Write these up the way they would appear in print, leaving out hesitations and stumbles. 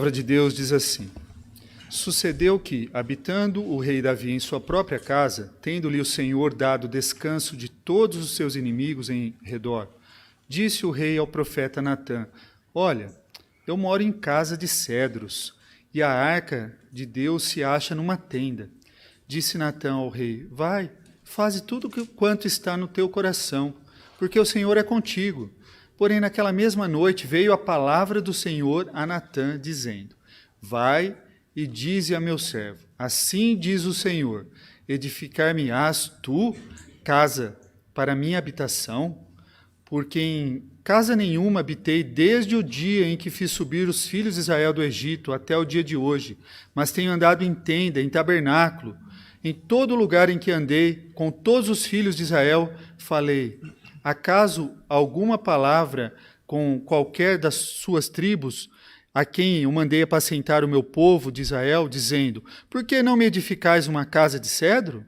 palavra de Deus diz assim: Sucedeu que, habitando o rei Davi em sua própria casa, tendo-lhe o Senhor dado descanso de todos os seus inimigos em redor, disse o rei ao profeta Natã: Olha, eu moro em casa de cedros, e a arca de Deus se acha numa tenda. Disse Natã ao rei: Vai, faze tudo quanto está no teu coração, porque o Senhor é contigo. Porém, naquela mesma noite veio a palavra do Senhor a Natã, dizendo: Vai e dize a meu servo: Assim diz o Senhor: Edificar-me-ás tu casa para minha habitação? Porque em casa nenhuma habitei desde o dia em que fiz subir os filhos de Israel do Egito até o dia de hoje, mas tenho andado em tenda, em tabernáculo, em todo lugar em que andei, com todos os filhos de Israel falei. Acaso alguma palavra com qualquer das suas tribos, a quem eu mandei apacentar o meu povo de Israel, dizendo: Por que não me edificais uma casa de cedro?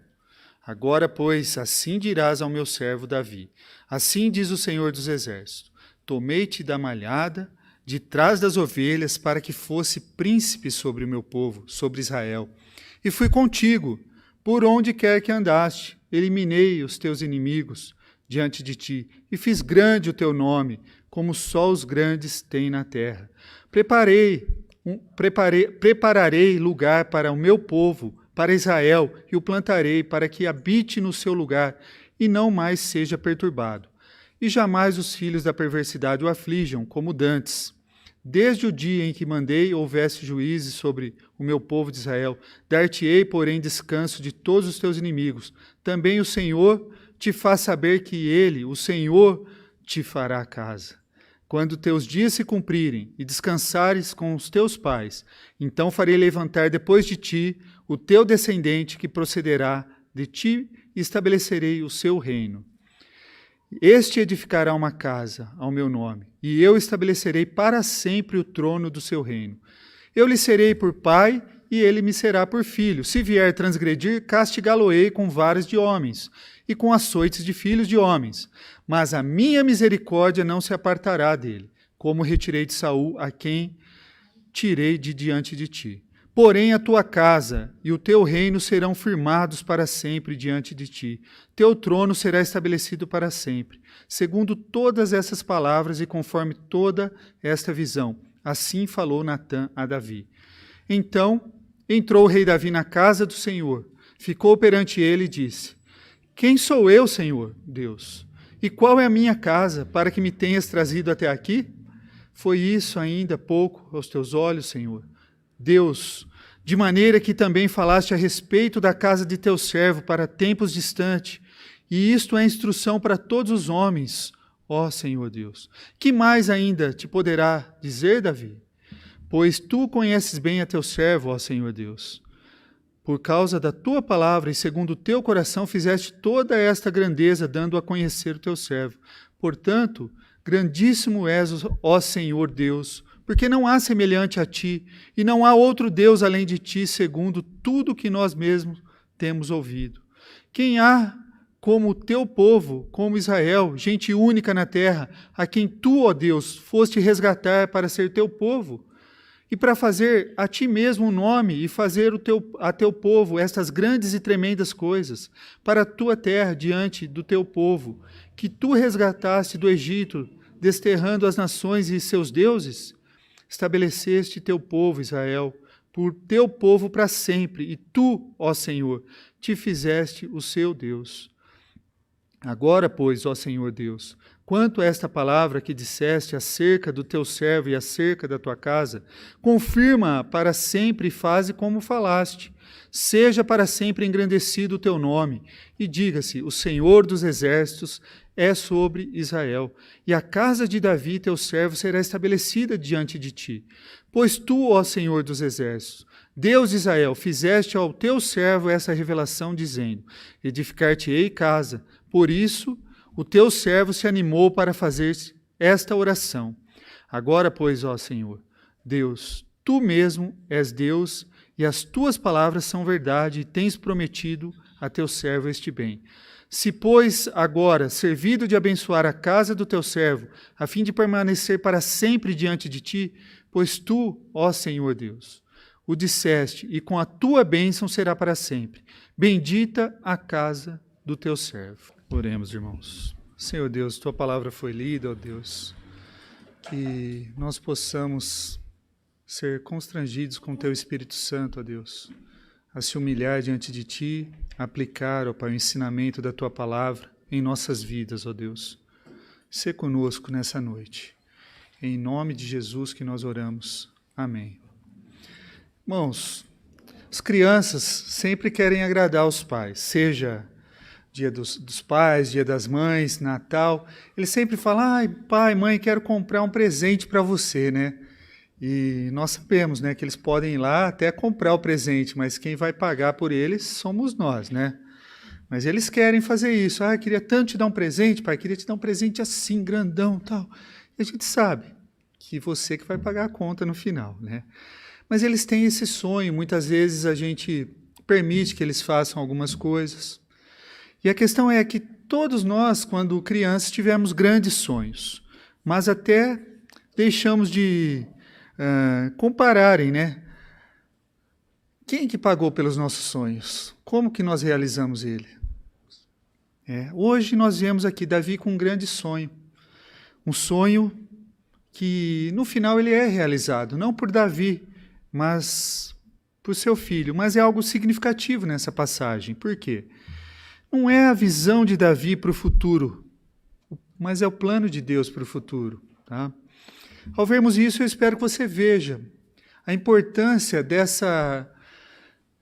Agora, pois, assim dirás ao meu servo Davi: Assim diz o Senhor dos Exércitos: Tomei-te da malhada, de trás das ovelhas, para que fosse príncipe sobre o meu povo, sobre Israel. E fui contigo, por onde quer que andaste, eliminei os teus inimigos diante de ti, e fiz grande o teu nome, como só os grandes têm na terra. Prepararei lugar para o meu povo, para Israel, e o plantarei para que habite no seu lugar, e não mais seja perturbado. E jamais os filhos da perversidade o aflijam, como dantes. Desde o dia em que mandei houvesse juízes sobre o meu povo de Israel, dar-te-ei, porém, descanso de todos os teus inimigos. Também o Senhor te faz saber que Ele, o Senhor, te fará casa. Quando teus dias se cumprirem e descansares com os teus pais, então farei levantar depois de ti o teu descendente que procederá de ti e estabelecerei o seu reino. Este edificará uma casa ao meu nome, e eu estabelecerei para sempre o trono do seu reino. Eu lhe serei por pai, e ele me será por filho. Se vier transgredir, castigá-lo-ei com varas de homens, e com açoites de filhos de homens. Mas a minha misericórdia não se apartará dele, como retirei de Saul, a quem tirei de diante de ti. Porém, a tua casa e o teu reino serão firmados para sempre diante de ti. Teu trono será estabelecido para sempre, segundo todas essas palavras e conforme toda esta visão. Assim falou Natã a Davi. Então entrou o rei Davi na casa do Senhor, ficou perante ele e disse: Quem sou eu, Senhor Deus? E qual é a minha casa, para que me tenhas trazido até aqui? Foi isso ainda pouco aos teus olhos, Senhor Deus, de maneira que também falaste a respeito da casa de teu servo para tempos distantes, e isto é instrução para todos os homens, ó Senhor Deus. Que mais ainda te poderá dizer, Davi? Pois tu conheces bem a teu servo, ó Senhor Deus. Por causa da tua palavra e segundo o teu coração fizeste toda esta grandeza, dando a conhecer o teu servo. Portanto, grandíssimo és, ó Senhor Deus, porque não há semelhante a ti, e não há outro Deus além de ti, segundo tudo que nós mesmos temos ouvido. Quem há como o teu povo, como Israel, gente única na terra, a quem tu, ó Deus, foste resgatar para ser teu povo, e para fazer a ti mesmo um nome, e fazer a teu povo estas grandes e tremendas coisas, para a tua terra, diante do teu povo, que tu resgataste do Egito, desterrando as nações e seus deuses? Estabeleceste teu povo, Israel, por teu povo para sempre, e tu, ó Senhor, te fizeste o seu Deus. Agora, pois, ó Senhor Deus, quanto a esta palavra que disseste acerca do teu servo e acerca da tua casa, confirma-a para sempre e faze como falaste. Seja para sempre engrandecido o teu nome, e diga-se: o Senhor dos Exércitos é sobre Israel, e a casa de Davi, teu servo, será estabelecida diante de ti. Pois tu, ó Senhor dos Exércitos, Deus de Israel, fizeste ao teu servo essa revelação, dizendo: edificar-te-ei casa. Por isso, o teu servo se animou para fazer esta oração. Agora, pois, ó Senhor, Deus, tu mesmo és Deus, e as tuas palavras são verdade, e tens prometido a teu servo este bem. Se, pois, agora, servido de abençoar a casa do teu servo, a fim de permanecer para sempre diante de ti, pois tu, ó Senhor Deus, o disseste, e com a tua bênção será para sempre. Bendita a casa do teu servo. Oremos, irmãos. Senhor Deus, tua palavra foi lida, ó Deus, que nós possamos ser constrangidos com teu Espírito Santo, ó Deus, a se humilhar diante de ti, aplicar, ó Pai, o ensinamento da tua palavra em nossas vidas, ó Deus. Sê conosco nessa noite. Em nome de Jesus que nós oramos. Amém. Irmãos, as crianças sempre querem agradar os pais, seja dia dos pais, dia das mães, Natal. Eles sempre falam, ai, pai, mãe, quero comprar um presente para você, né? E nós sabemos, né, que eles podem ir lá até comprar o presente, mas quem vai pagar por eles somos nós, né? Mas eles querem fazer isso. Ah, queria tanto te dar um presente, pai, queria te dar um presente assim, grandão, tal. E a gente sabe que você que vai pagar a conta no final, né? Mas eles têm esse sonho, muitas vezes a gente permite que eles façam algumas coisas. E a questão é que todos nós, quando crianças, tivemos grandes sonhos, mas até deixamos de compararem, né? Quem que pagou pelos nossos sonhos? Como que nós realizamos ele? Hoje nós viemos aqui Davi com um grande sonho. Um sonho que no final ele é realizado, não por Davi, mas por seu filho. Mas é algo significativo nessa passagem. Por quê? Não é a visão de Davi para o futuro, mas é o plano de Deus para o futuro. Tá? Ao vermos isso, eu espero que você veja a importância dessa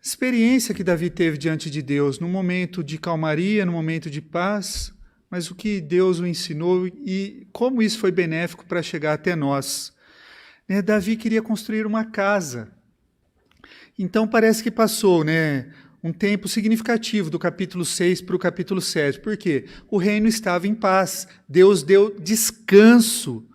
experiência que Davi teve diante de Deus, num momento de calmaria, num momento de paz, mas o que Deus o ensinou e como isso foi benéfico para chegar até nós. Davi queria construir uma casa. Então parece que passou, um tempo significativo do capítulo 6 para o capítulo 7. Por quê? O reino estava em paz. Deus deu descanso.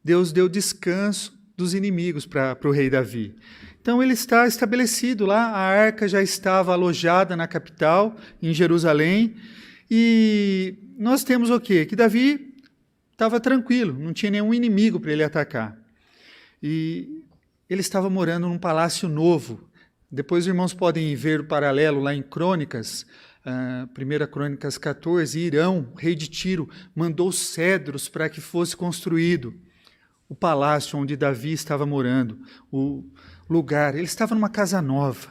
Deus deu descanso dos inimigos para o rei Davi. Então ele está estabelecido lá, a arca já estava alojada na capital, em Jerusalém, e nós temos o quê? Que Davi estava tranquilo, não tinha nenhum inimigo para ele atacar. E ele estava morando num palácio novo. Depois os irmãos podem ver o paralelo lá em Crônicas, 1 Crônicas 14, Irão, rei de Tiro, mandou cedros para que fosse construído o palácio onde Davi estava morando, o lugar. Ele estava numa casa nova.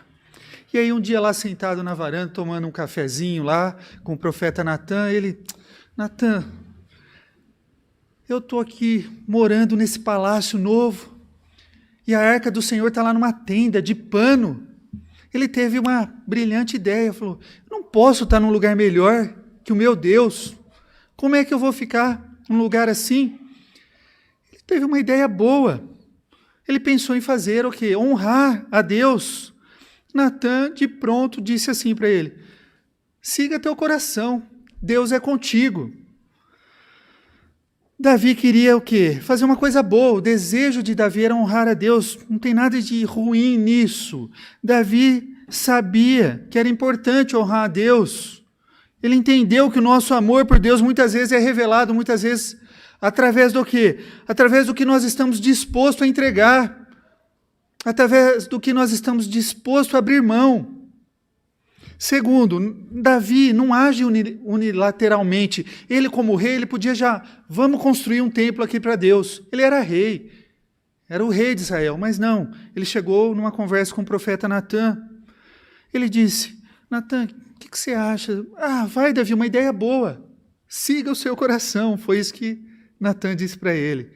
E aí um dia lá sentado na varanda, tomando um cafezinho lá com o profeta Natan, Natan, eu estou aqui morando nesse palácio novo e a arca do Senhor está lá numa tenda de pano. Ele teve uma brilhante ideia, falou, não posso estar num lugar melhor que o meu Deus. Como é que eu vou ficar num lugar assim? Ele teve uma ideia boa. Ele pensou em fazer o quê? Honrar a Deus. Natan, de pronto, disse assim para ele, siga teu coração, Deus é contigo. Davi queria o quê? Fazer uma coisa boa. O desejo de Davi era honrar a Deus. Não tem nada de ruim nisso. Davi sabia que era importante honrar a Deus. Ele entendeu que o nosso amor por Deus muitas vezes é revelado, muitas vezes através do quê? Através do que nós estamos dispostos a entregar. Através do que nós estamos dispostos a abrir mão. Segundo, Davi não age unilateralmente. Ele, como rei, ele podia vamos construir um templo aqui para Deus. Ele era rei, era o rei de Israel, mas não. Ele chegou numa conversa com o profeta Natan. Ele disse, Natan, o que você acha? Vai, Davi, uma ideia boa. Siga o seu coração. Foi isso que Natan disse para ele.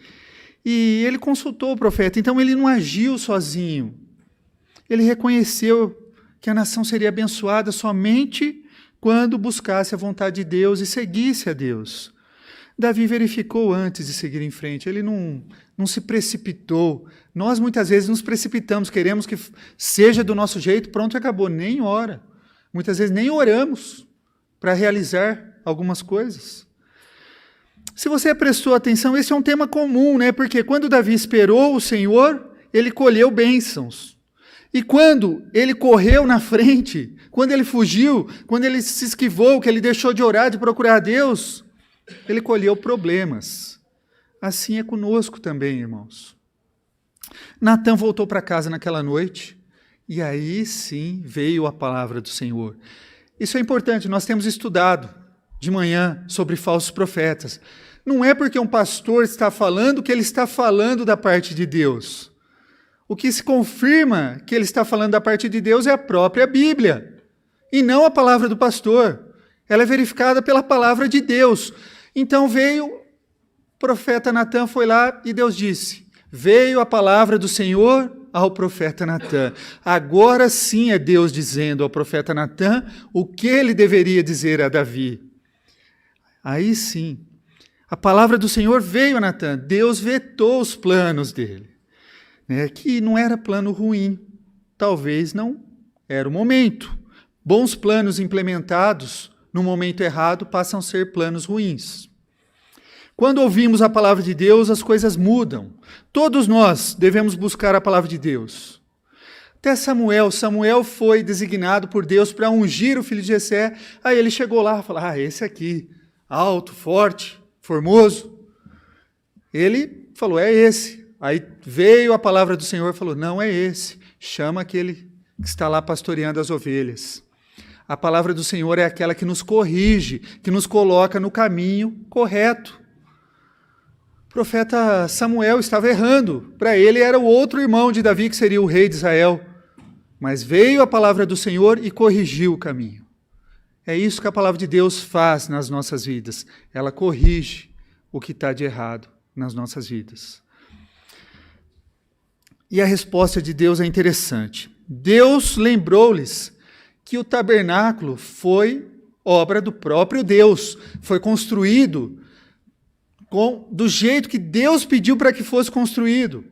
E ele consultou o profeta, então ele não agiu sozinho. Ele reconheceu que a nação seria abençoada somente quando buscasse a vontade de Deus e seguisse a Deus. Davi verificou antes de seguir em frente, ele não se precipitou. Nós muitas vezes nos precipitamos, queremos que seja do nosso jeito, pronto, acabou, nem ora. Muitas vezes nem oramos para realizar algumas coisas. Se você prestou atenção, esse é um tema comum, porque quando Davi esperou o Senhor, ele colheu bênçãos. E quando ele correu na frente, quando ele fugiu, quando ele se esquivou, que ele deixou de orar, de procurar a Deus, ele colheu problemas. Assim é conosco também, irmãos. Natan voltou para casa naquela noite, e aí sim veio a palavra do Senhor. Isso é importante, nós temos estudado de manhã sobre falsos profetas. Não é porque um pastor está falando que ele está falando da parte de Deus. O que se confirma que ele está falando da parte de Deus é a própria Bíblia, e não a palavra do pastor. Ela é verificada pela palavra de Deus. Então veio o profeta Natan, foi lá e Deus disse: veio a palavra do Senhor ao profeta Natan. Agora sim é Deus dizendo ao profeta Natan o que ele deveria dizer a Davi. Aí sim, a palavra do Senhor veio a Natan. Deus vetou os planos dele, que não era plano ruim, talvez não era o momento. Bons planos implementados no momento errado passam a ser planos ruins. Quando ouvimos a palavra de Deus, as coisas mudam. Todos nós devemos buscar a palavra de Deus. Até Samuel foi designado por Deus para ungir o filho de Jessé. Aí ele chegou lá e falou: esse aqui, alto, forte, formoso. Ele falou: é esse. Aí veio a palavra do Senhor e falou: não é esse. Chama aquele que está lá pastoreando as ovelhas. A palavra do Senhor é aquela que nos corrige, que nos coloca no caminho correto. O profeta Samuel estava errando. Para ele era o outro irmão de Davi, que seria o rei de Israel. Mas veio a palavra do Senhor e corrigiu o caminho. É isso que a palavra de Deus faz nas nossas vidas. Ela corrige o que está de errado nas nossas vidas. E a resposta de Deus é interessante. Deus lembrou-lhes que o tabernáculo foi obra do próprio Deus. Foi construído do jeito que Deus pediu para que fosse construído.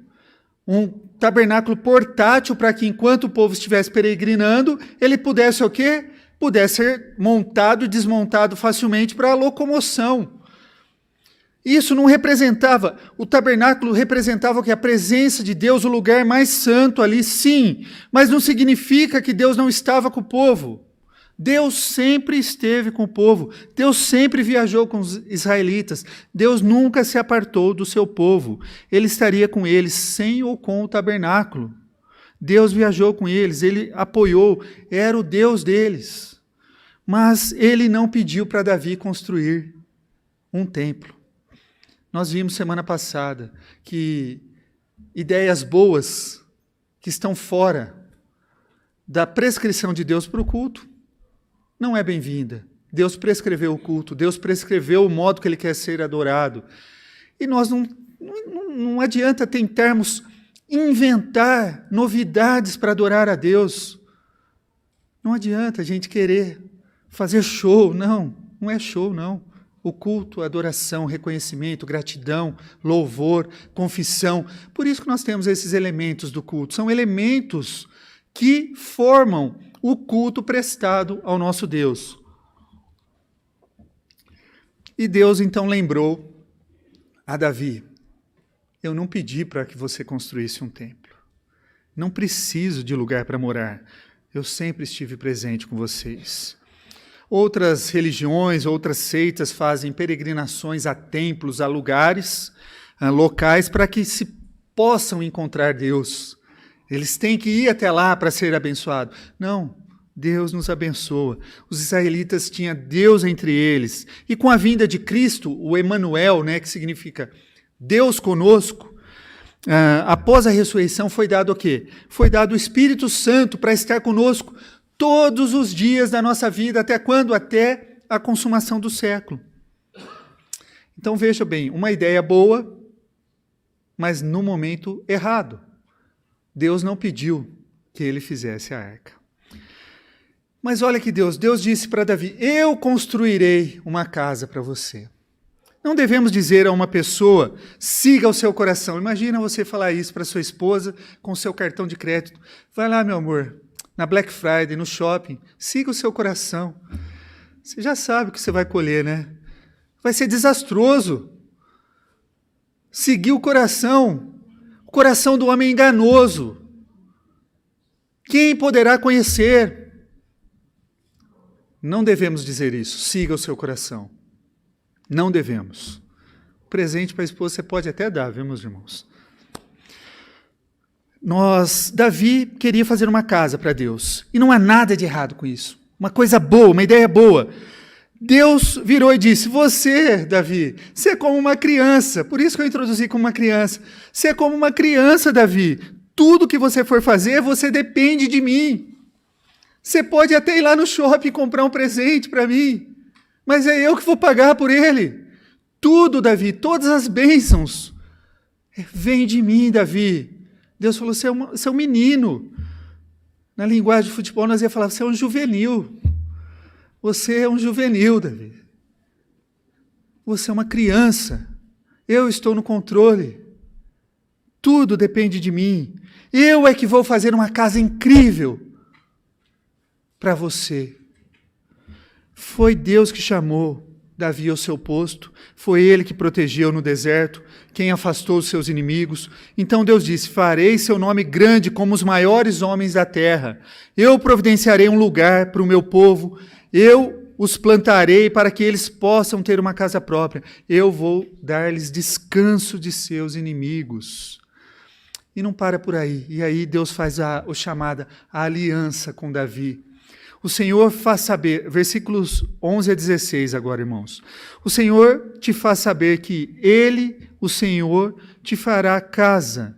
Um tabernáculo portátil para que, enquanto o povo estivesse peregrinando, ele pudesse o quê? Pudesse ser montado e desmontado facilmente para a locomoção. Isso não representava, o tabernáculo representava o que? A presença de Deus, o lugar mais santo ali, sim, mas não significa que Deus não estava com o povo. Deus sempre esteve com o povo, Deus sempre viajou com os israelitas, Deus nunca se apartou do seu povo, Ele estaria com eles sem ou com o tabernáculo. Deus viajou com eles, Ele apoiou, era o Deus deles. Mas Ele não pediu para Davi construir um templo. Nós vimos semana passada que ideias boas que estão fora da prescrição de Deus para o culto não é bem-vinda. Deus prescreveu o culto, Deus prescreveu o modo que Ele quer ser adorado. E nós não adianta tentarmos inventar novidades para adorar a Deus. Não adianta a gente querer fazer show, não é show, não. O culto, adoração, reconhecimento, gratidão, louvor, confissão. Por isso que nós temos esses elementos do culto. São elementos que formam o culto prestado ao nosso Deus. E Deus então lembrou a Davi: eu não pedi para que você construísse um templo. Não preciso de lugar para morar. Eu sempre estive presente com vocês. Outras religiões, outras seitas fazem peregrinações a templos, a lugares, a locais, para que se possam encontrar Deus. Eles têm que ir até lá para ser abençoados. Não, Deus nos abençoa. Os israelitas tinham Deus entre eles. E com a vinda de Cristo, o Emanuel, que significa Deus conosco, após a ressurreição foi dado o quê? Foi dado o Espírito Santo para estar conosco todos os dias da nossa vida. Até quando? Até a consumação do século. Então veja bem, uma ideia boa, mas no momento errado. Deus não pediu que ele fizesse a arca. Mas olha que Deus disse para Davi: eu construirei uma casa para você. Não devemos dizer a uma pessoa: siga o seu coração. Imagina você falar isso para sua esposa com o seu cartão de crédito. Vai lá, meu amor, na Black Friday, no shopping, siga o seu coração. Você já sabe o que você vai colher, né? Vai ser desastroso. Seguir o coração do homem enganoso. Quem poderá conhecer? Não devemos dizer isso. Siga o seu coração. Não devemos. Presente para a esposa você pode até dar, viu, meus irmãos? Davi queria fazer uma casa para Deus. E não há nada de errado com isso. Uma coisa boa, uma ideia boa. Deus virou e disse: você, Davi, você é como uma criança. Por isso que eu introduzi como uma criança. Você é como uma criança, Davi. Tudo que você for fazer, você depende de mim. Você pode até ir lá no shopping e comprar um presente para mim, mas é eu que vou pagar por ele. Tudo, Davi, todas as bênçãos, vem de mim, Davi. Deus falou: você é um menino. Na linguagem de futebol nós ia falar: você é um juvenil. Você é um juvenil, Davi. Você é uma criança. Eu estou no controle. Tudo depende de mim. Eu é que vou fazer uma casa incrível para você. Foi Deus que chamou Davi ao seu posto. Foi ele que protegeu no deserto, quem afastou os seus inimigos. Então Deus disse: farei seu nome grande como os maiores homens da terra. Eu providenciarei um lugar para o meu povo. Eu os plantarei para que eles possam ter uma casa própria. Eu vou dar-lhes descanso de seus inimigos. E não para por aí. E aí Deus faz a aliança com Davi. O Senhor faz saber, versículos 11 a 16 agora, irmãos. O Senhor te faz saber que Ele, o Senhor, te fará casa.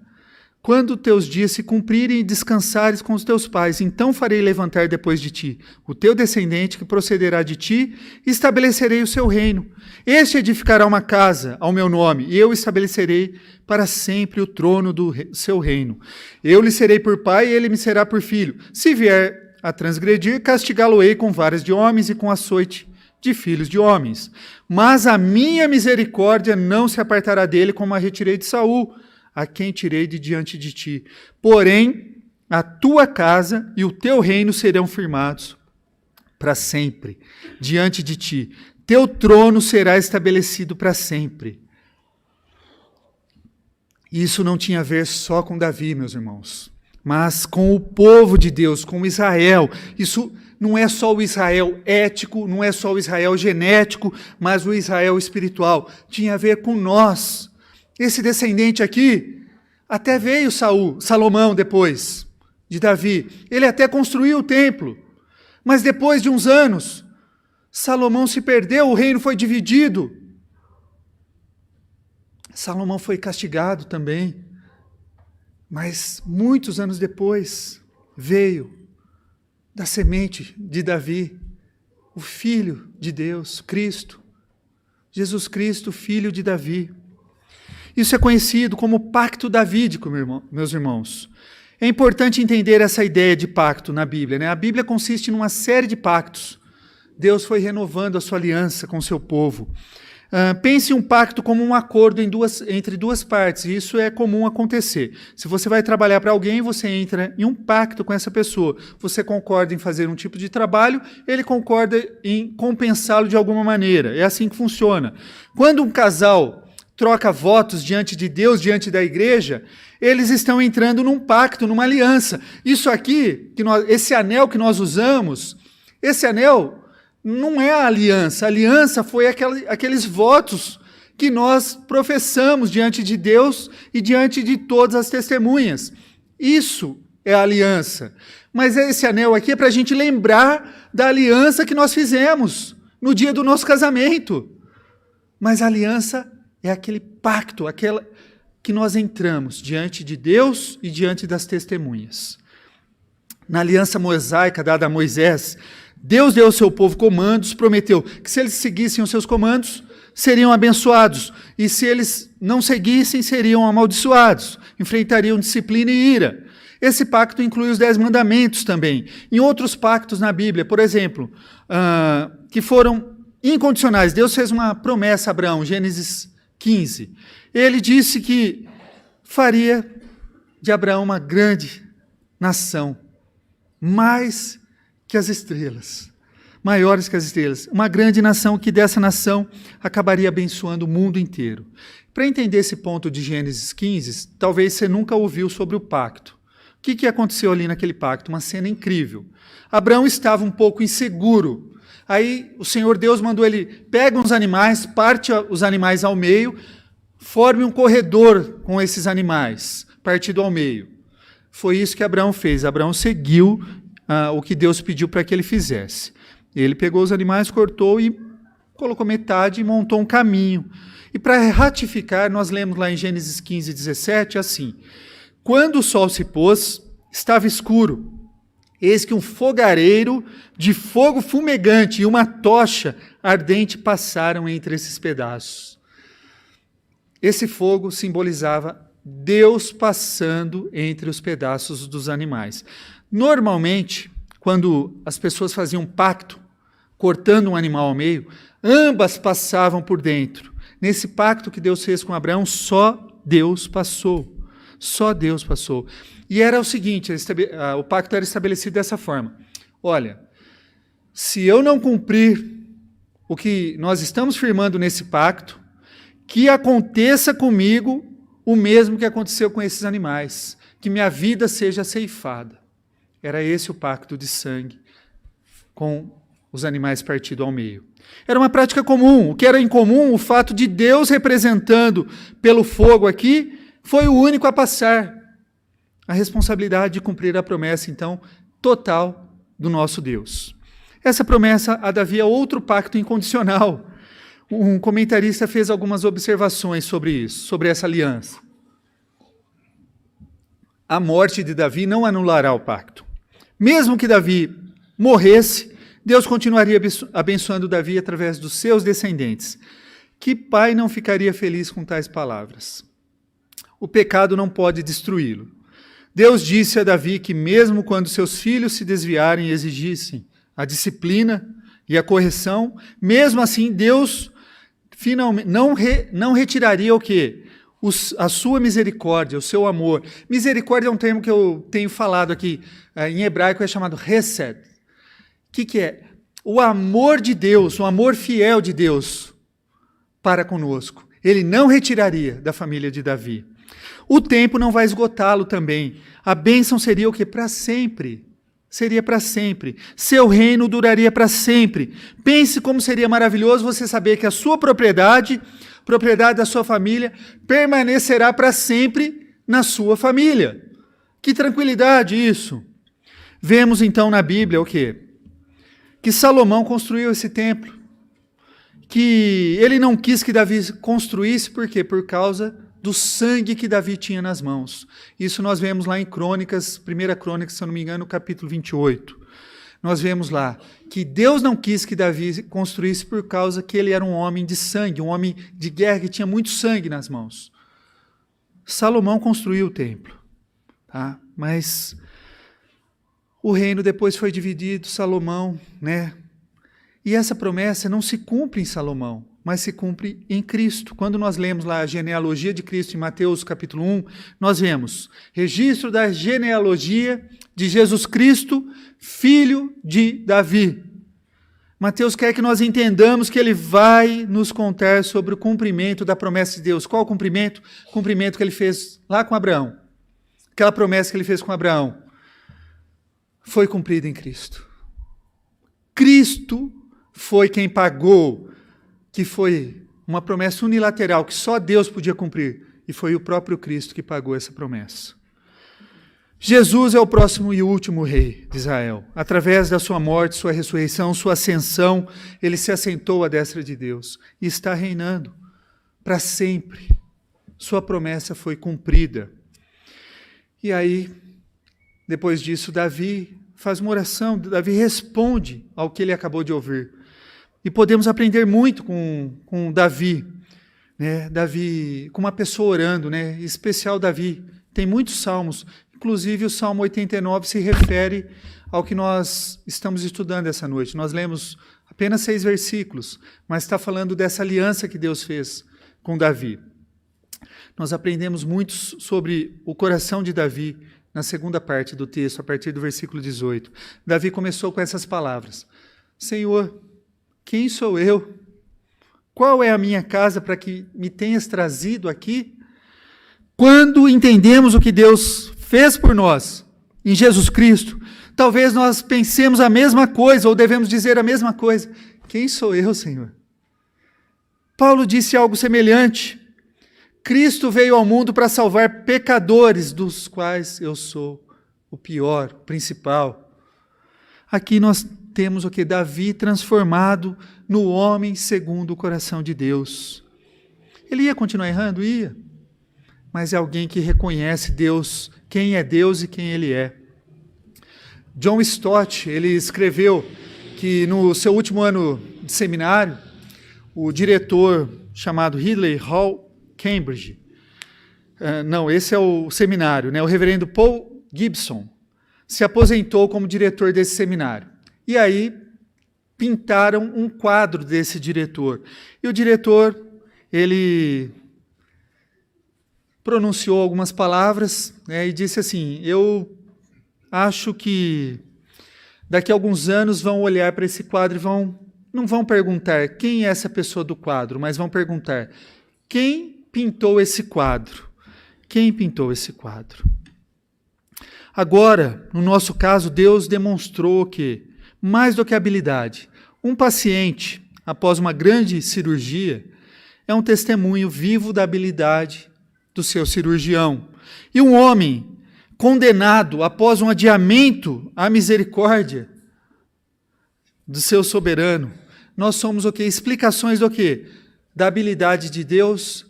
Quando teus dias se cumprirem e descansares com os teus pais, então farei levantar depois de ti o teu descendente que procederá de ti, e estabelecerei o seu reino. Este edificará uma casa ao meu nome, e eu estabelecerei para sempre o trono do seu reino. Eu lhe serei por pai, e ele me será por filho. Se vier a transgredir, castigá-lo-ei com varas de homens e com açoite de filhos de homens. Mas a minha misericórdia não se apartará dele, como a retirei de Saul, a quem tirei de diante de ti. Porém, a tua casa e o teu reino serão firmados para sempre diante de ti. Teu trono será estabelecido para sempre. Isso não tinha a ver só com Davi, meus irmãos, mas com o povo de Deus, com Israel. Isso não é só o Israel ético, não é só o Israel genético, mas o Israel espiritual. Tinha a ver com nós. Esse descendente aqui, até veio Salomão depois de Davi. Ele até construiu o templo, mas depois de uns anos, Salomão se perdeu, o reino foi dividido. Salomão foi castigado também. Mas muitos anos depois, veio da semente de Davi, o Filho de Deus, Cristo, Jesus Cristo, Filho de Davi. Isso é conhecido como pacto davídico, meus irmãos. É importante entender essa ideia de pacto na Bíblia, né? A Bíblia consiste numa série de pactos. Deus foi renovando a sua aliança com o seu povo. Pense um pacto como um acordo entre duas partes, e isso é comum acontecer. Se você vai trabalhar para alguém, você entra em um pacto com essa pessoa. Você concorda em fazer um tipo de trabalho, ele concorda em compensá-lo de alguma maneira. É assim que funciona. Quando um casal troca votos diante de Deus, diante da igreja, eles estão entrando num pacto, numa aliança. Isso aqui, esse anel que nós usamos, esse anel não é a aliança foi aqueles votos que nós professamos diante de Deus e diante de todas as testemunhas. Isso é a aliança. Mas esse anel aqui é para a gente lembrar da aliança que nós fizemos no dia do nosso casamento. Mas a aliança é aquele pacto, aquela que nós entramos diante de Deus e diante das testemunhas. Na aliança mosaica dada a Moisés, Deus deu ao seu povo comandos, prometeu que se eles seguissem os seus comandos, seriam abençoados, e se eles não seguissem, seriam amaldiçoados, enfrentariam disciplina e ira. Esse pacto inclui os 10 mandamentos também. Em outros pactos na Bíblia, por exemplo, que foram incondicionais, Deus fez uma promessa a Abraão, Gênesis 15. Ele disse que faria de Abraão uma grande nação, mais que as estrelas, maiores que as estrelas, uma grande nação que dessa nação acabaria abençoando o mundo inteiro. Para entender esse ponto de Gênesis 15, talvez você nunca ouviu sobre o pacto. O que aconteceu ali naquele pacto? Uma cena incrível. Abraão estava um pouco inseguro. Aí o Senhor Deus mandou ele, pega uns animais, parte os animais ao meio, forme um corredor com esses animais, partido ao meio. Foi isso que Abraão fez. Abraão seguiu o que Deus pediu para que ele fizesse. Ele pegou os animais, cortou e colocou metade e montou um caminho. E para ratificar, nós lemos lá em Gênesis 15, 17, assim: quando o sol se pôs, estava escuro. Eis que um fogareiro de fogo fumegante e uma tocha ardente passaram entre esses pedaços. Esse fogo simbolizava Deus passando entre os pedaços dos animais. Normalmente, quando as pessoas faziam um pacto, cortando um animal ao meio, ambas passavam por dentro. Nesse pacto que Deus fez com Abraão, só Deus passou. Só Deus passou. E era o seguinte, o pacto era estabelecido dessa forma: olha, se eu não cumprir o que nós estamos firmando nesse pacto, que aconteça comigo o mesmo que aconteceu com esses animais, que minha vida seja ceifada. Era esse o pacto de sangue com os animais partidos ao meio. Era uma prática comum. O que era incomum, o fato de Deus representando pelo fogo aqui, foi o único a passar. A responsabilidade de cumprir a promessa, então, total do nosso Deus. Essa promessa a Davi é outro pacto incondicional. Um comentarista fez algumas observações sobre isso, sobre essa aliança. A morte de Davi não anulará o pacto. Mesmo que Davi morresse, Deus continuaria abençoando Davi através dos seus descendentes. Que pai não ficaria feliz com tais palavras? O pecado não pode destruí-lo. Deus disse a Davi que mesmo quando seus filhos se desviarem e exigissem a disciplina e a correção, mesmo assim Deus finalmente não retiraria o quê? A sua misericórdia, o seu amor. Misericórdia é um termo que eu tenho falado aqui, em hebraico é chamado hesed. O que é? O amor de Deus, o amor fiel de Deus para conosco. Ele não retiraria da família de Davi. O tempo não vai esgotá-lo também. A bênção seria o quê? Para sempre. Seria para sempre. Seu reino duraria para sempre. Pense como seria maravilhoso você saber que a sua propriedade da sua família, permanecerá para sempre na sua família. Que tranquilidade isso. Vemos então na Bíblia o quê? Que Salomão construiu esse templo. Que ele não quis que Davi construísse, por quê? Por causa do sangue que Davi tinha nas mãos. Isso nós vemos lá em Crônicas, 1 Crônicas, se eu não me engano, capítulo 28. Nós vemos lá que Deus não quis que Davi construísse por causa que ele era um homem de sangue, um homem de guerra que tinha muito sangue nas mãos. Salomão construiu o templo, tá? Mas o reino depois foi dividido, Salomão, né? E essa promessa não se cumpre em Salomão, mas se cumpre em Cristo. Quando nós lemos lá a genealogia de Cristo em Mateus capítulo 1, nós vemos registro da genealogia de Jesus Cristo, filho de Davi. Mateus quer que nós entendamos que ele vai nos contar sobre o cumprimento da promessa de Deus. Qual o cumprimento? O cumprimento que ele fez lá com Abraão. Aquela promessa que ele fez com Abraão foi cumprida em Cristo. Cristo foi quem pagou, que foi uma promessa unilateral que só Deus podia cumprir, e foi o próprio Cristo que pagou essa promessa. Jesus é o próximo e último rei de Israel. Através da sua morte, sua ressurreição, sua ascensão, ele se assentou à destra de Deus e está reinando para sempre. Sua promessa foi cumprida. E aí, depois disso, Davi faz uma oração, Davi responde ao que ele acabou de ouvir. E podemos aprender muito com Davi, né? Davi, com uma pessoa orando, né? Em especial Davi. Tem muitos salmos, inclusive o Salmo 89 se refere ao que nós estamos estudando essa noite. Nós lemos apenas 6 versículos, mas está falando dessa aliança que Deus fez com Davi. Nós aprendemos muito sobre o coração de Davi na segunda parte do texto, a partir do versículo 18. Davi começou com essas palavras: Senhor, quem sou eu? Qual é a minha casa para que me tenhas trazido aqui? Quando entendemos o que Deus fez por nós, em Jesus Cristo, talvez nós pensemos a mesma coisa, ou devemos dizer a mesma coisa: quem sou eu, Senhor? Paulo disse algo semelhante: Cristo veio ao mundo para salvar pecadores, dos quais eu sou o pior, o principal. Aqui nós temos o que? Davi transformado no homem segundo o coração de Deus. Ele ia continuar errando? Ia. Mas é alguém que reconhece Deus, quem é Deus e quem Ele é. John Stott, ele escreveu que no seu último ano de seminário, o diretor chamado Ridley Hall Cambridge, esse é o seminário, né? O reverendo Paul Gibson se aposentou como diretor desse seminário. E aí pintaram um quadro desse diretor. E o diretor, ele pronunciou algumas palavras, né, e disse assim: eu acho que daqui a alguns anos vão olhar para esse quadro e não vão perguntar quem é essa pessoa do quadro, mas vão perguntar quem pintou esse quadro. Quem pintou esse quadro? Agora, no nosso caso, Deus demonstrou que, mais do que habilidade, um paciente, após uma grande cirurgia, é um testemunho vivo da habilidade do seu cirurgião. E um homem condenado após um adiamento à misericórdia do seu soberano. Nós somos o quê? Explicações do quê? Da habilidade de Deus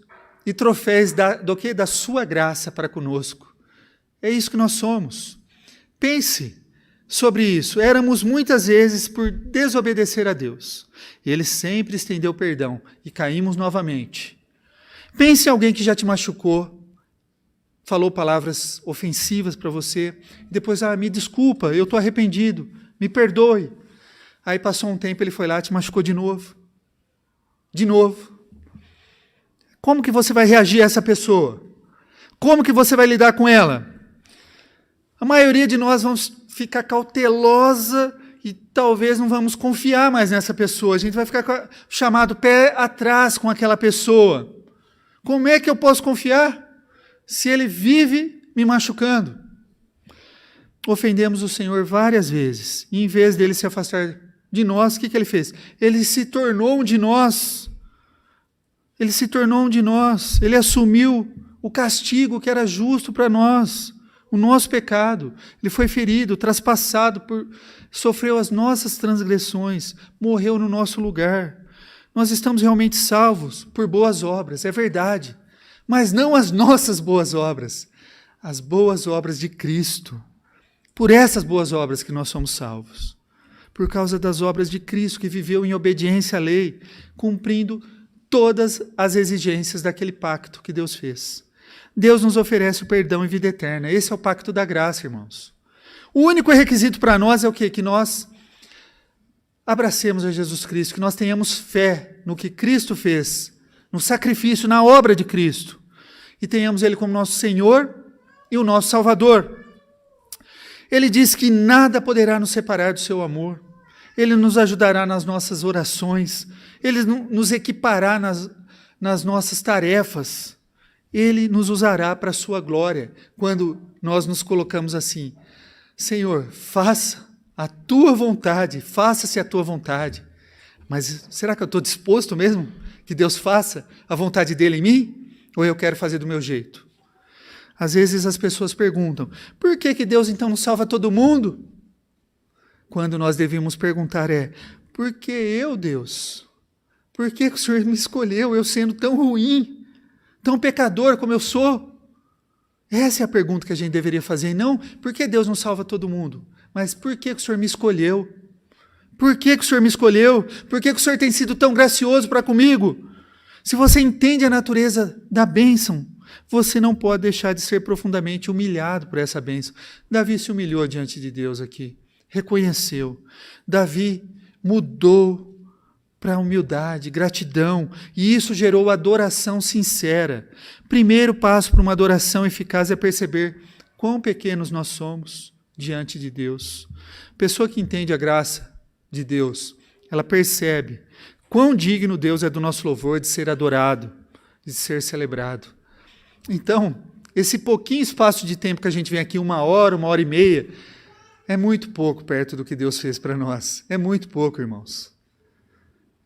e troféus do quê? Da sua graça para conosco. É isso que nós somos. Pense sobre isso. Éramos muitas vezes por desobedecer a Deus. Ele sempre estendeu perdão e caímos novamente. Pense em alguém que já te machucou, falou palavras ofensivas para você, depois, me desculpa, eu estou arrependido, me perdoe. Aí passou um tempo, ele foi lá e te machucou de novo. De novo. Como que você vai reagir a essa pessoa? Como que você vai lidar com ela? A maioria de nós vamos ficar cautelosa e talvez não vamos confiar mais nessa pessoa. A gente vai ficar chamado pé atrás com aquela pessoa. Como é que eu posso confiar se ele vive me machucando? Ofendemos o Senhor várias vezes. E em vez dele se afastar de nós, o que ele fez? Ele se tornou um de nós. Ele se tornou um de nós. Ele assumiu o castigo que era justo para nós. O nosso pecado. Ele foi ferido, traspassado, sofreu as nossas transgressões, morreu no nosso lugar. Nós estamos realmente salvos por boas obras, é verdade. Mas não as nossas boas obras, as boas obras de Cristo. Por essas boas obras que nós somos salvos. Por causa das obras de Cristo, que viveu em obediência à lei, cumprindo todas as exigências daquele pacto que Deus fez. Deus nos oferece o perdão e vida eterna. Esse é o pacto da graça, irmãos. O único requisito para nós é o quê? Que nós abracemos a Jesus Cristo, que nós tenhamos fé no que Cristo fez, no sacrifício, na obra de Cristo, e tenhamos Ele como nosso Senhor e o nosso Salvador. Ele diz que nada poderá nos separar do seu amor. Ele nos ajudará nas nossas orações, Ele nos equipará nas nossas tarefas, Ele nos usará para a sua glória, quando nós nos colocamos assim: Senhor, faça a tua vontade, faça-se a tua vontade. Mas será que eu estou disposto mesmo que Deus faça a vontade dele em mim? Ou eu quero fazer do meu jeito? Às vezes as pessoas perguntam: por que Deus então não salva todo mundo? Quando nós devíamos perguntar por que eu, Deus? Por que o Senhor me escolheu, eu sendo tão ruim, tão pecador como eu sou? Essa é a pergunta que a gente deveria fazer, e não por que Deus não salva todo mundo, mas por que o Senhor me escolheu? Por que o Senhor me escolheu? Por que o Senhor tem sido tão gracioso para comigo? Se você entende a natureza da bênção, você não pode deixar de ser profundamente humilhado por essa bênção. Davi se humilhou diante de Deus aqui, reconheceu. Davi mudou para a humildade, gratidão, e isso gerou adoração sincera. Primeiro passo para uma adoração eficaz é perceber quão pequenos nós somos diante de Deus. Pessoa que entende a graça de Deus, ela percebe quão digno Deus é do nosso louvor, de ser adorado, de ser celebrado. Então, esse pouquinho espaço de tempo que a gente vem aqui, 1 hora, 1h30, é muito pouco perto do que Deus fez para nós. É muito pouco, irmãos.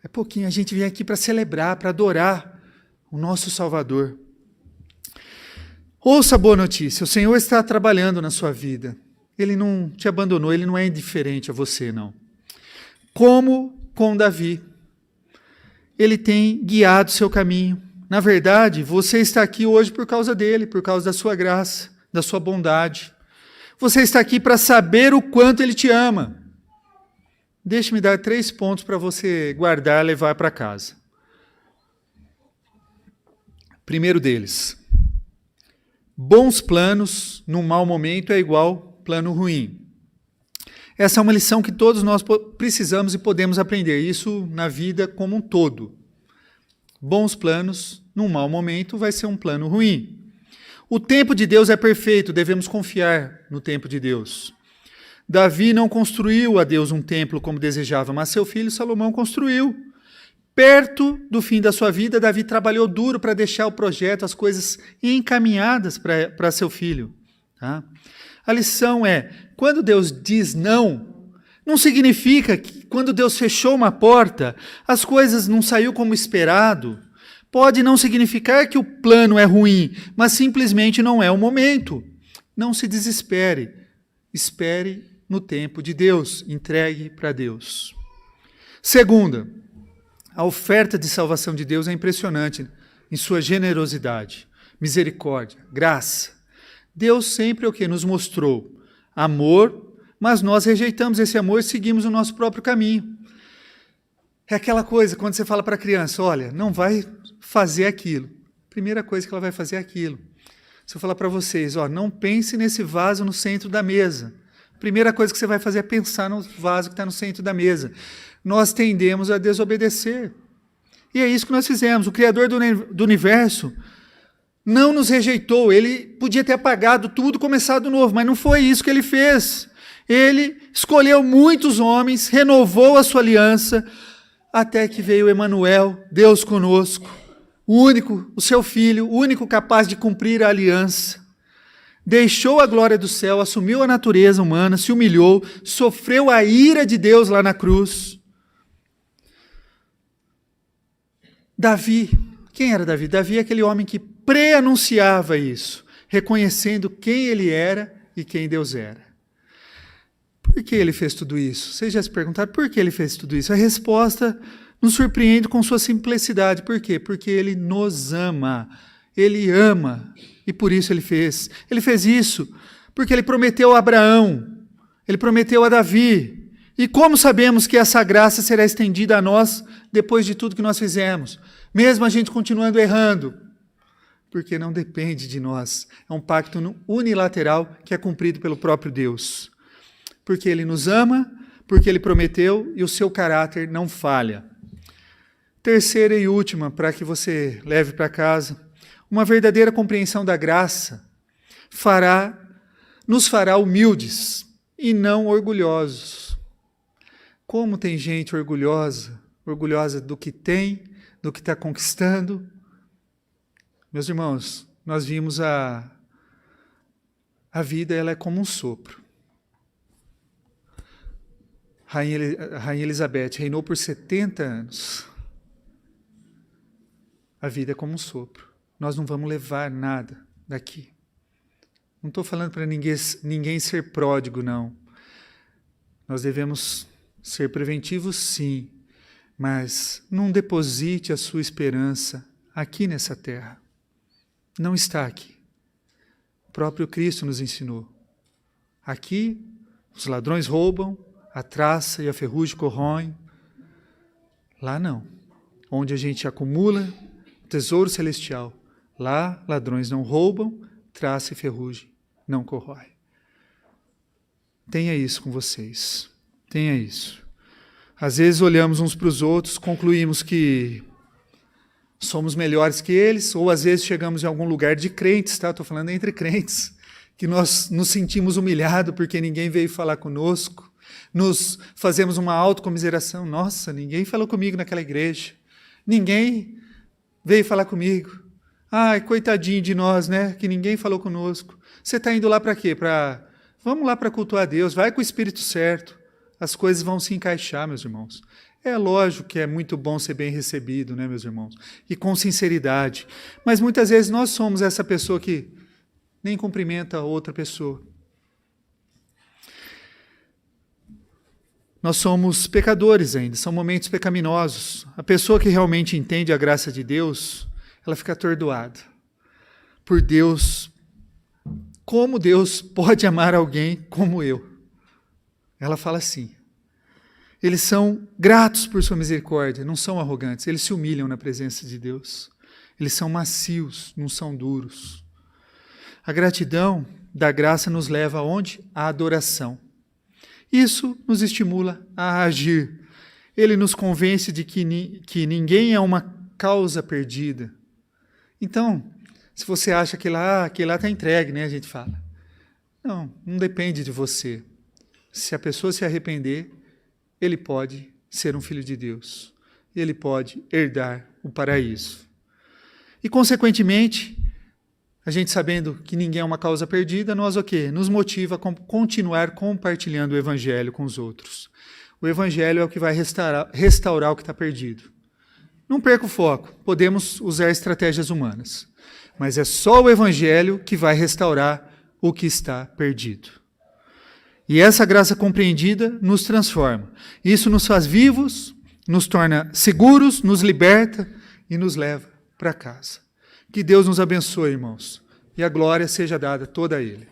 É pouquinho. A gente vem aqui para celebrar, para adorar o nosso Salvador. Ouça a boa notícia. O Senhor está trabalhando na sua vida. Ele não te abandonou, ele não é indiferente a você, não. Como com Davi. Ele tem guiado seu caminho. Na verdade, você está aqui hoje por causa dele, por causa da sua graça, da sua bondade. Você está aqui para saber o quanto ele te ama. Deixe-me dar 3 pontos para você guardar e levar para casa. Primeiro deles, bons planos num mau momento é igual plano ruim. Essa é uma lição que todos nós precisamos e podemos aprender, isso na vida como um todo. Bons planos num mau momento vai ser um plano ruim. O tempo de Deus é perfeito, devemos confiar no tempo de Deus. Davi não construiu a Deus um templo como desejava, mas seu filho Salomão construiu. Perto do fim da sua vida, Davi trabalhou duro para deixar o projeto, as coisas encaminhadas para seu filho. Tá? A lição é, quando Deus diz não, não significa que quando Deus fechou uma porta, as coisas não saíram como esperado. Pode não significar que o plano é ruim, mas simplesmente não é o momento. Não se desespere. Espere no tempo de Deus. Entregue para Deus. Segunda, a oferta de salvação de Deus é impressionante em sua generosidade, misericórdia, graça. Deus sempre o que nos mostrou? Amor, mas nós rejeitamos esse amor e seguimos o nosso próprio caminho. É aquela coisa, quando você fala para a criança, olha, não vai fazer aquilo. Primeira coisa que ela vai fazer é aquilo. Se eu falar para vocês, ó, não pense nesse vaso no centro da mesa. Primeira coisa que você vai fazer é pensar no vaso que está no centro da mesa. Nós tendemos a desobedecer. E é isso que nós fizemos. O Criador do universo não nos rejeitou. Ele podia ter apagado tudo, começado novo, mas não foi isso que ele fez. Ele escolheu muitos homens, renovou a sua aliança, até que veio Emanuel, Deus conosco, o único, o seu filho, o único capaz de cumprir a aliança. Deixou a glória do céu, assumiu a natureza humana, se humilhou, sofreu a ira de Deus lá na cruz. Davi, quem era Davi? Davi é aquele homem que pré-anunciava isso, reconhecendo quem ele era e quem Deus era. Por que ele fez tudo isso? Vocês já se perguntaram por que ele fez tudo isso? A resposta nos surpreende com sua simplicidade. Por quê? Porque ele nos ama. Ele ama. E por isso ele fez. Ele fez isso porque ele prometeu a Abraão. Ele prometeu a Davi. E como sabemos que essa graça será estendida a nós depois de tudo que nós fizemos? Mesmo a gente continuando errando. Porque não depende de nós. É um pacto unilateral que é cumprido pelo próprio Deus. Porque ele nos ama, porque ele prometeu e o seu caráter não falha. Terceira e última, para que você leve para casa, uma verdadeira compreensão da graça nos fará humildes e não orgulhosos. Como tem gente orgulhosa do que tem, do que está conquistando. Meus irmãos, nós vimos a vida, ela é como um sopro. Rainha Elizabeth reinou por 70 anos. A vida é como um sopro. Nós não vamos levar nada daqui. Não estou falando para ninguém ser pródigo, não. Nós devemos ser preventivos, sim, mas não deposite a sua esperança aqui nessa terra. Não está aqui. O próprio Cristo nos ensinou. Aqui, os ladrões roubam, a traça e a ferrugem corroem. Lá não. Onde a gente acumula o tesouro celestial. Lá, ladrões não roubam, traça e ferrugem não corrói. Tenha isso com vocês. Tenha isso. Às vezes olhamos uns para os outros, concluímos que somos melhores que eles, ou às vezes chegamos em algum lugar de crentes, tá? Estou falando entre crentes, que nós nos sentimos humilhados porque ninguém veio falar conosco. Nos fazemos uma autocomiseração. Nossa, ninguém falou comigo naquela igreja. Ninguém veio falar comigo. Ai, coitadinho de nós, né? Que ninguém falou conosco. Você está indo lá para quê? Vamos lá para cultuar a Deus. Vai com o Espírito certo. As coisas vão se encaixar, meus irmãos. É lógico que é muito bom ser bem recebido, né, meus irmãos? E com sinceridade. Mas muitas vezes nós somos essa pessoa que nem cumprimenta a outra pessoa. Nós somos pecadores ainda, são momentos pecaminosos. A pessoa que realmente entende a graça de Deus, ela fica atordoada por Deus. Como Deus pode amar alguém como eu? Ela fala assim. Eles são gratos por sua misericórdia, não são arrogantes, eles se humilham na presença de Deus. Eles são macios, não são duros. A gratidão da graça nos leva aonde? À adoração. Isso nos estimula a agir. Ele nos convence de que ninguém é uma causa perdida. Então, se você acha que lá está entregue, né, a gente fala. Não depende de você. Se a pessoa se arrepender, ele pode ser um filho de Deus. Ele pode herdar o paraíso. E, consequentemente, a gente sabendo que ninguém é uma causa perdida, nós o quê? Nos motiva a continuar compartilhando o Evangelho com os outros. O Evangelho é o que vai restaurar o que está perdido. Não perca o foco. Podemos usar estratégias humanas. Mas é só o Evangelho que vai restaurar o que está perdido. E essa graça compreendida nos transforma. Isso nos faz vivos, nos torna seguros, nos liberta e nos leva para casa. Que Deus nos abençoe, irmãos, e a glória seja dada toda a Ele.